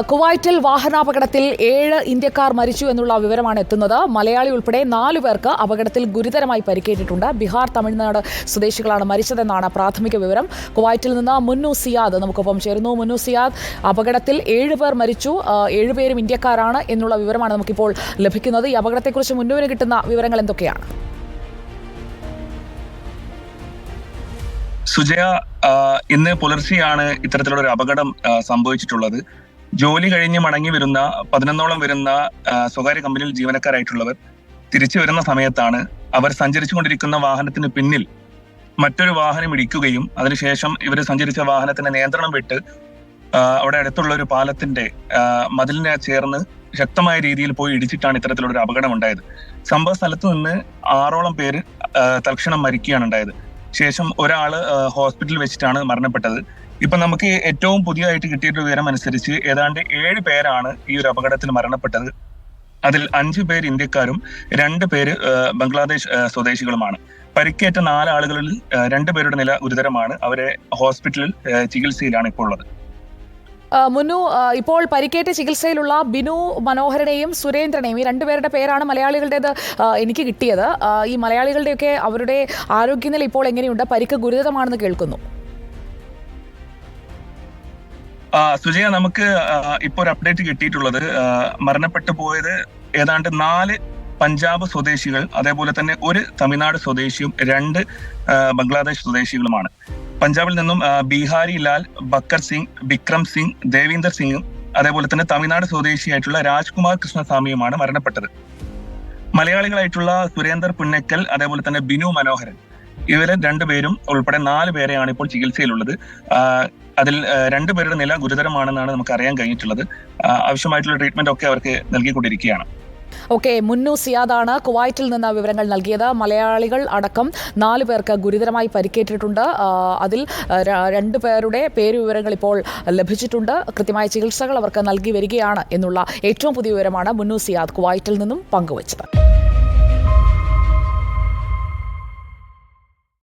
കുവൈറ്റിൽ വാഹനാപകടത്തിൽ 7 ഇന്ത്യക്കാർ മരിച്ചു എന്നുള്ള വിവരമാണ് എത്തുന്നത്. മലയാളി ഉൾപ്പെടെ 4 പേർക്ക് അപകടത്തിൽ ഗുരുതരമായി പരിക്കേറ്റിട്ടുണ്ട്. ബീഹാർ, തമിഴ്നാട് സ്വദേശികളാണ് മരിച്ചതെന്നാണ് പ്രാഥമിക വിവരം. കുവൈറ്റിൽ നിന്ന് മുന്നു സിയാദ് നമുക്കൊപ്പം ചേരുന്നു. മുന്നു സിയാദ്, അപകടത്തിൽ 7 പേർ മരിച്ചു, 7 പേരും ഇന്ത്യക്കാരാണ് എന്നുള്ള വിവരമാണ് നമുക്കിപ്പോൾ ലഭിക്കുന്നത്. ഈ അപകടത്തെക്കുറിച്ച് മുന്നുവിന് കിട്ടുന്ന വിവരങ്ങൾ എന്തൊക്കെയാണ്? സുജയ, ഇന്ന് പുലർച്ചെയാണ് ഇത്തരത്തിലുള്ള ഒരു അപകടം സംഭവിച്ചിട്ടുള്ളത്. ജോലി കഴിഞ്ഞ് മടങ്ങി വരുന്ന 11ഓളം വരുന്ന സ്വകാര്യ കമ്പനിയിൽ ജീവനക്കാരായിട്ടുള്ളവർ തിരിച്ചു വരുന്ന സമയത്താണ് അവർ സഞ്ചരിച്ചുകൊണ്ടിരിക്കുന്ന വാഹനത്തിന് പിന്നിൽ മറ്റൊരു വാഹനം ഇടിക്കുകയും അതിനുശേഷം ഇവർ സഞ്ചരിച്ച വാഹനത്തിന്റെ നിയന്ത്രണം വിട്ട് അവിടെ അടുത്തുള്ള ഒരു പാലത്തിന്റെ മതിലിനെ ചേർന്ന് ശക്തമായ രീതിയിൽ പോയി ഇടിച്ചിട്ടാണ് ഇത്തരത്തിലുള്ള ഒരു അപകടം ഉണ്ടായത്. സംഭവ സ്ഥലത്ത് നിന്ന് 6ഓളം പേര് തൽക്ഷണം മരിക്കുകയാണ് ഉണ്ടായത്. ശേഷം ഒരാള് ഹോസ്പിറ്റലിൽ വെച്ചിട്ടാണ് മരണപ്പെട്ടത്. ഇപ്പൊ നമുക്ക് ഏറ്റവും പുതിയതായിട്ട് കിട്ടിയിട്ടുള്ള വിവരം അനുസരിച്ച് ഏതാണ്ട് 7 പേരാണ് ഈ ഒരു അപകടത്തിൽ മരണപ്പെട്ടത്. അതിൽ 5 പേര് ഇന്ത്യക്കാരും 2 പേര് ബംഗ്ലാദേശ് സ്വദേശികളുമാണ്. പരിക്കേറ്റ 4 ആളുകളിൽ 2 പേരുടെ നില ഗുരുതരമാണ്. അവരെ ഹോസ്പിറ്റലിൽ ചികിത്സയിലാണ് ഇപ്പോൾ ഉള്ളത്. മുന്നു, ഇപ്പോൾ പരിക്കേറ്റ ചികിത്സയിലുള്ള ബിനു മനോഹരനെയും സുരേന്ദ്രനെയും, ഈ 2 പേരുടെ പേരാണ് മലയാളികളുടേത് എനിക്ക് കിട്ടിയത്. ഈ മലയാളികളുടെയൊക്കെ അവരുടെ ആരോഗ്യനില ഇപ്പോൾ എങ്ങനെയുണ്ട്? പരിക്ക് ഗുരുതരമാണെന്ന് കേൾക്കുന്നു. സുജയ, നമുക്ക് ഇപ്പോൾ ഒരു അപ്ഡേറ്റ് കിട്ടിയിട്ടുള്ളത്, മരണപ്പെട്ടു പോയത് ഏതാണ്ട് 4 പഞ്ചാബ് സ്വദേശികൾ, അതേപോലെ തന്നെ 1 തമിഴ്നാട് സ്വദേശിയും 2 ബംഗ്ലാദേശ് സ്വദേശികളുമാണ്. പഞ്ചാബിൽ നിന്നും ബീഹാരി ലാൽ, ബക്കർ സിംഗ്, വിക്രം സിംഗ്, ദേവീന്ദർ സിംഗും അതേപോലെ തന്നെ തമിഴ്നാട് സ്വദേശിയായിട്ടുള്ള രാജ്കുമാർ കൃഷ്ണസ്വാമിയുമാണ് മരണപ്പെട്ടത്. മലയാളികളായിട്ടുള്ള സുരേന്ദർ പുന്നക്കൽ, അതേപോലെ തന്നെ ബിനു മനോഹരൻ, ഇവരെ 2 പേരും ഉൾപ്പെടെ 4 പേരെയാണ് ഇപ്പോൾ ചികിത്സയിലുള്ളത്. അതിൽ 2 പേരുടെ നില ഗുരുതരമാണെന്നാണ് നമുക്ക് അറിയാൻ കഴിഞ്ഞിട്ടുള്ളത്. ആവശ്യമായിട്ടുള്ള ട്രീറ്റ്മെന്റ് ഒക്കെ അവർക്ക് നൽകിക്കൊണ്ടിരിക്കുകയാണ്. ഓക്കെ, മുന്നു സിയാദാണ് കുവൈറ്റിൽ നിന്ന് വിവരങ്ങൾ നൽകിയത്. മലയാളികൾ അടക്കം 4 പേർക്ക് ഗുരുതരമായി പരിക്കേറ്റിട്ടുണ്ട്. അതിൽ 2 പേരുടെ പേരുവിവരങ്ങൾ ഇപ്പോൾ ലഭിച്ചിട്ടുണ്ട്. കൃത്യമായ ചികിത്സകൾ അവർക്ക് നൽകി വരികയാണ് എന്നുള്ള ഏറ്റവും പുതിയ വിവരമാണ് മുന്നു സിയാദ് കുവൈറ്റിൽ നിന്നും പങ്കുവച്ചത്.